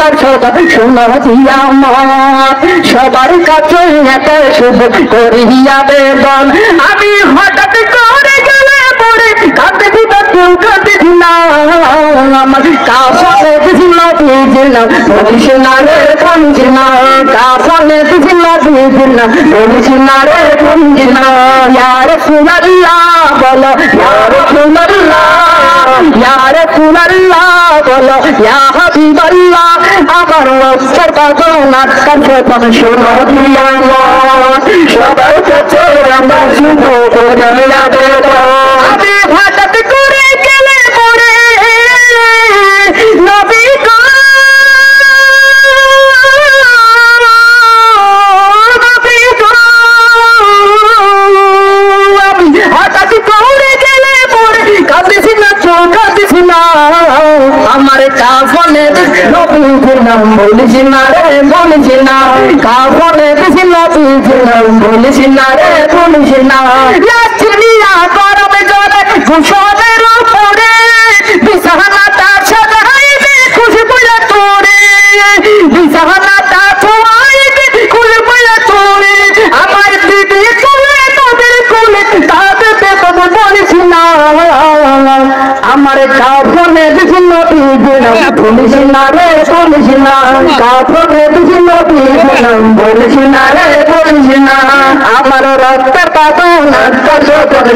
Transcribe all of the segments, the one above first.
সবার সদা শোনো আমার সবার কাছে একটা শুভ করিয়া বেদন আমি হঠাৎ করে গেলে পরে কাঁদতে দিবা কেউ কাঁদতে না আমার কাফনে দিছিল দিছিল বলিস না রে বলিস না কাফনে দিছিল দিছিল বলিস না রে বলিস না ইয়া রাসূলুল্লাহ বলো ইয়া রাসূলুল্লাহ ইয়া রাসূলুল্লাহ বলো ইয়া হাবিবাল্লাহ আমার রসের বাজনা কাছে তুমি শোনো দিয়াল্লাহ সবার কাছে আমরা শুধু করিয়া বেদন আমি হঠাৎ করে গেলে পরে নবী গো নবী গো আমি হঠাৎ করে গেলে পরে কাঁদিস না চোখ কাঁদিস না আমার কাফনে নবীর নাম বলিস না রে বলিস না কাফনে নবীর নাম বলিস না রে বলিস না লাচনিয়া গরমে জলে ঘুষনের উপরে বিছানাটা সাজাইবে খুশবু তোরে বিছানাটা ছোঁয়াইবে খুশবু তোরে আমার দিদি চলে তোদের কোলে তাদের বেদন বলিস না আমার কাফনে নবীর নাম বলিস না রে বলিস না কাফনে নবীর নাম বলিস না রে বলিস না আমার রক্তের বাঁধনা কত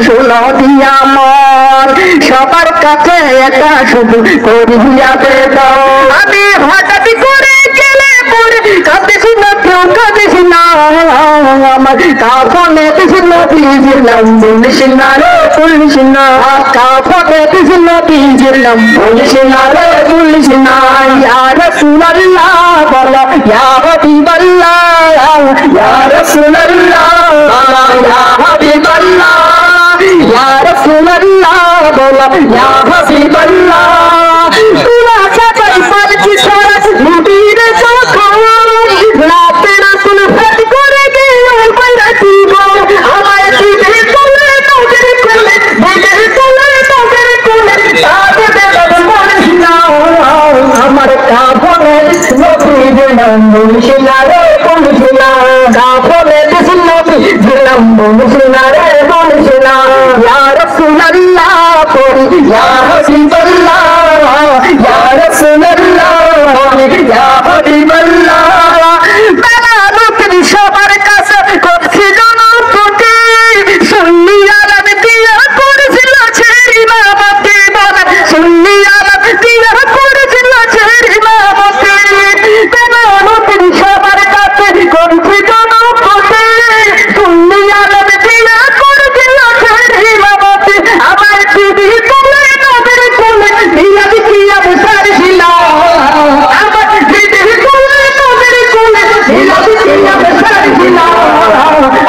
শোনো দিয়া মন সবার কাছে একটা শুধু করিয়া বেদন আমি হঠাৎ করে গেলে পরে কাঁদিস না কেউ কাঁদিস না আমার কাফনে নবীর নাম বলিস না রে বলিস না কাফনে নবীর নাম বলিস না রে বলিস না ইয়া রাসূলুল্লাহ বলো ইয়া হাবিবাল্লাহ ইয়া রাসূলুল্লাহ বলো ইয়া হাবিবাল্লাহ ইয়া রাসূলুল্লাহ বলো ইয়া হাবিবাল্লাহ তুলা সবাই পারছি সারা নবীর যখন রাতে রাসূল ফেট করে গিয়ে বাইরে দিব আমার দিকে চলে তোদের কোলে দিকে চলে তোদের কোলে তাদের বেদন বলিস না আমার কাফনে নবীর নাম বলিস না রে বলিস না কাফনে নবীর নাম বলিস না রে বলিস না ইয়া রাসূলুল্লাহ বলি ইয়া হাবিবাল্লাহ ইয়া রাসূলুল্লাহ বলি ইয়া হাবিবাল্লাহ বেলা নবীর সবার কাছে করছিল নবী সুন্নি আরব দিয়া করেছিল ছেড়ি মামতি বলা সুন্নি আরব দিয়া করেছিল ছেড়ি মামতি বেলা নবীর সবার কাছে করছিল নবী সুন্নি আরব দিয়া করেছিল ছেড়ি মামতি আমার দিদি কোলে নবীর কোলে দিয়া দিয়া বসাইছিল আমার দিদি কোলে নবীর কোলে দিয়া দিয়া বসাইছিল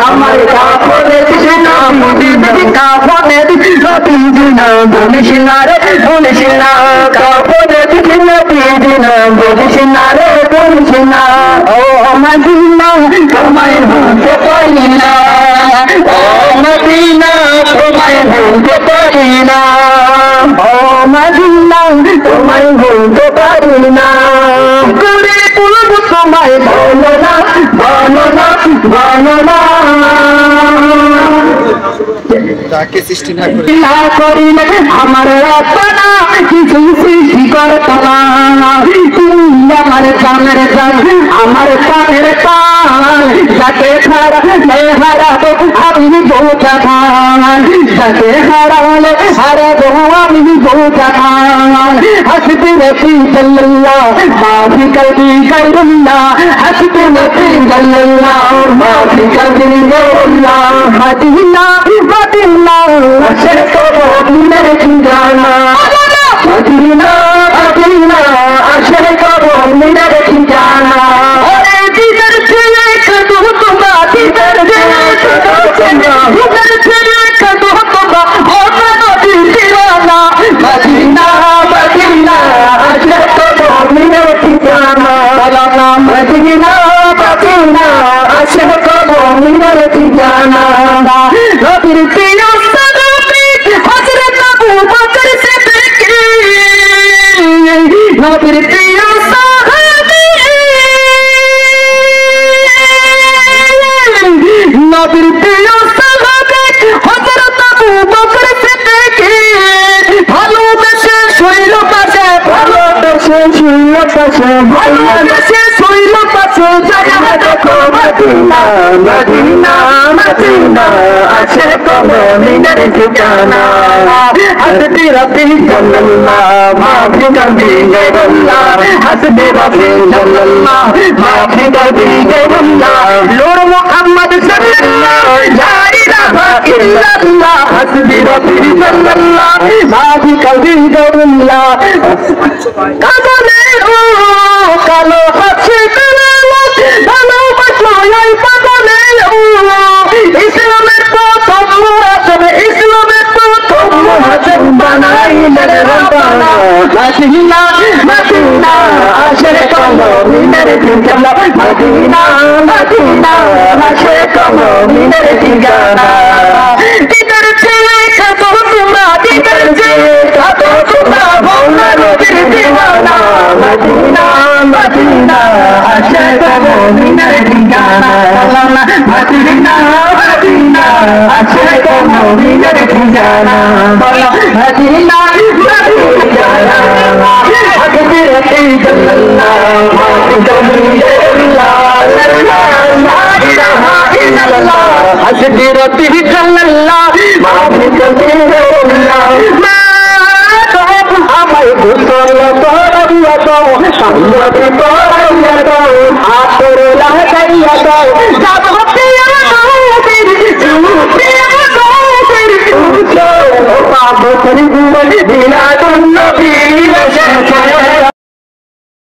আমার কাফনে নবীর কাফনে নবীর নাম বলিস না রে বলিস না কাফনে নবীর নাম বলিস না রে বলিস না ও মদিনা তোমায় ভুলতে পারি না ও মদিনা তোমায় ভুলতে পারি না ও মদিনা তোমায় ভুলতে পারি না করে বলবো তোমায় বলো না বলো না বলো না তাকে সৃষ্টি না করিলে আমার রচনা কিছু সৃষ্টি করতো না তুমি আমার প্রাণের প্রাণ আমার প্রাণের প্রাণ যাকে হারাবো আমি বোঝা খান যাকে হারালে হারাবো আমি বোঝা খান হাসতে রফি জাল্লাল্লাহ মাফি কলবি গায়রুল্লাহ হাসতে রফি জাল্লাল্লাহ মাফি কলবি গায়রুল্লাহ মদিনা মদিনা আশিক তো দিনের ঠিকানা মদিনা মদিনা আশিক তো দিনের ঠিকানা ওরে দিদার ছেলে কত তোমরা দিদার ছেলে কত তোমরা দিদার ছেলে কত তোমরা ওরে নবী দিওয়ানা মদিনা মদিনা আশিক তো দিনের ঠিকানা সালাম মদিনা মদিনা আশিক তো দিনের ঠিকানা নবীর প্রিয় সাহাবী হযরত আবু বকর সিদ্দিক নবীর প্রিয় সাহাবী পাশে শৈল পাশে ভালোবাসে শৈল পাশে জায়গা দেখো মদিনা মদিনা মদিনা আছে কমদিনের ঠিকানা হাসতে রাতে জাল্লাল্লাহ মাফি করবি গায়রুল্লাহ হাসতে রাতে জাল্লাল্লাহ মাফি করবি গায়রুল্লাহ নূর মুহাম্মদ সাল্লাল্লাহু লা ইলাহা ইল্লাল্লাহ হাসবি রাব্বি জাল্লাল্লাহ মাফি করবি গায়রুল্লাহ কামনে ও কালো হাসে কালামত ভালোবাসো এই পাগলে ও ইসলামের প্রথম মুরাদ ইসলামের প্রথম মুরাদ বানাইলেন রব্বানা মদিনা মদিনা আশরে কমদিনের ঠিকানা মদিনা মদিনা আশরে কমদিনের ঠিকানা দিদার ছেলে কত তোমরা দিদার ছেলে কত তোমরা ভোলা নবীর দিওয়ানা মদিনা মদিনা আশরে কমদিনের ঠিকানা মদিনা মদিনা আশরে কমদিনের ঠিকানা বলো মদিনা মদিনা হাসবি রাব্বি জাল্লাল্লাহ মাফি করবি গায়রুল্লাহ লা ইলাহা ইল্লাল্লাহ হাসবি রাব্বি জাল্লাল্লাহ মাফি করবি গায়রুল্লাহ মা আমায় গোসল করাইয়া দাও সামনে করাইয়া দাও আতর লাগাইয়া দাও যাবতে আমাদের জুতে আমাদের পাবো করি দিলাদুন নবী